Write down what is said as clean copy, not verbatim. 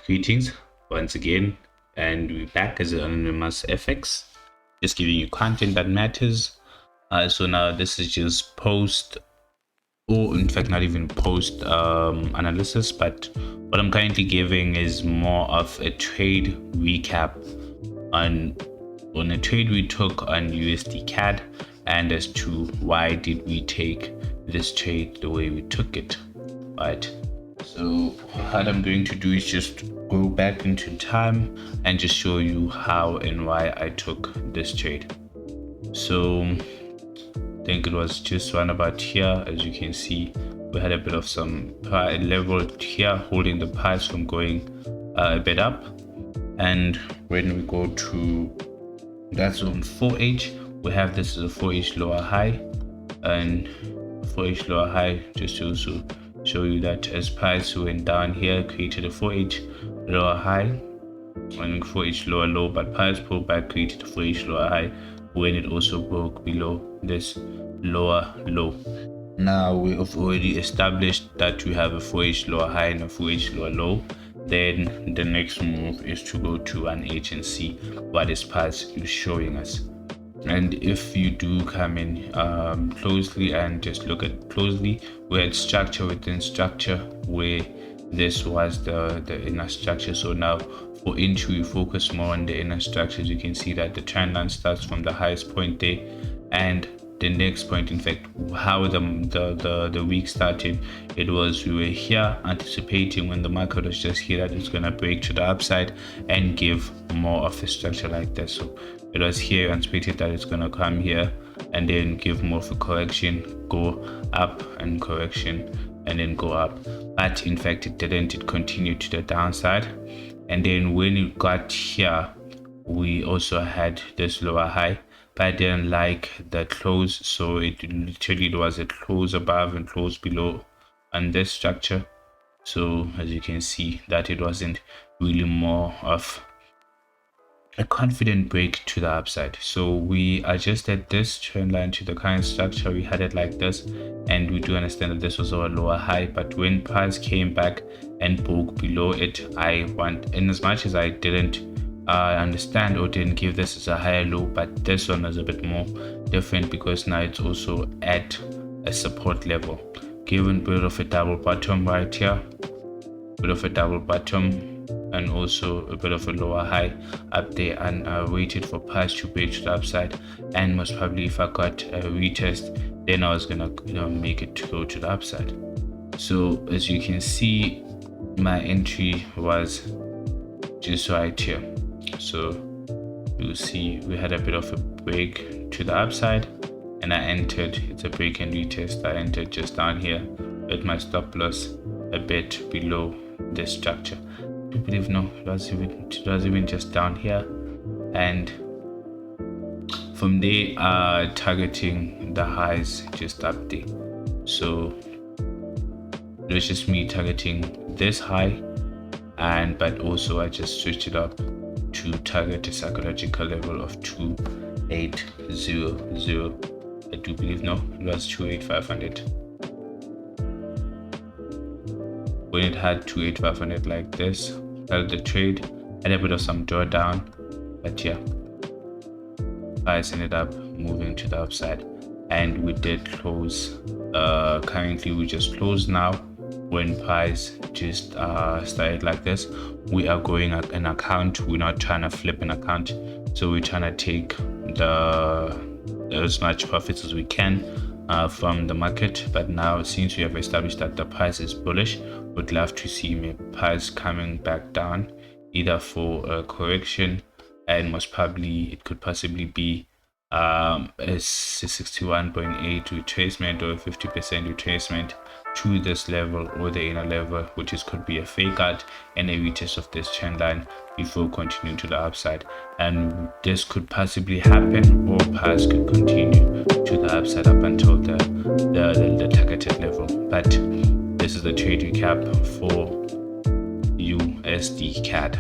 Greetings once again, and we're back as TheAnonymousFX, just giving you content that matters. So now this is just post, or in fact not even post analysis, but what I'm currently giving is more of a trade recap on a trade we took on USDCAD, and as to why did we take this trade the way we took it, right? So what I'm going to do is just go back into time and just show you how and why I took this trade. So I think it was just around about here. As you can see, we had a bit of some level here holding the price from going a bit up, and when we go to that zone 4H, we have this as a 4H lower high, and 4H lower high just to also show you that as price went down here, created a 4H lower high, and 4H lower low, but price pulled back, created a 4H lower high when it also broke below this lower low. Now we have already established that we have a 4H lower high and a 4H lower low. Then the next move is to go to an H and see what this price is showing us. And if you do come in closely and just look at closely, we had structure within structure where this was the inner structure. So now for entry, we focus more on the inner structures. You can see that the trend line starts from the highest point there, and the next point, in fact, how the week started, it was we were here anticipating when the market was just here that it's going to break to the upside and give more of a structure like this. So it was here anticipated that it's going to come here and then give more of a correction, go up and correction, and then go up. But in fact it didn't. It continued to the downside, and then when it got here, we also had this lower high, but I didn't like the close, so it literally was a close above and close below on this structure. So as you can see that it wasn't really more of a confident break to the upside. So we adjusted this trend line to the current structure. We had it like this, and we do understand that this was our lower high, but when price came back and broke below it, in as much as I didn't understand or didn't give this as a higher low, but this one is a bit more different because now it's also at a support level, given a bit of a double bottom right here, bit of a double bottom, and also a bit of a lower high up there, and I waited for price to break to the upside, and most probably if I got a retest, then I was gonna make it to go to the upside. So as you can see, my entry was just right here. So you'll see we had a bit of a break to the upside, and I entered. It's a break and retest. I entered just down here with my stop loss a bit below this structure. I believe no, it was even just down here, and from there targeting the highs just up there. So it was just me targeting this high, but also I just switched it up to target a psychological level of 2800. I do believe no, it was 28500. When it had 28500 like this, held the trade, had a bit of some drawdown, but yeah, price ended up moving to the upside, and we did close. Currently we just closed now. When price just started like this, we are going an account. We're not trying to flip an account, so we're trying to take as much profits as we can from the market. But now, since we have established that the price is bullish, would love to see price coming back down, either for a correction, and most probably it could possibly be a 61.8 retracement or a 50% retracement to this level or the inner level, which could be a fake out and a retest of this trend line before continuing to the upside. And this could possibly happen, or price could continue to the upside up until the targeted level. But this is the trade recap for USDCAD.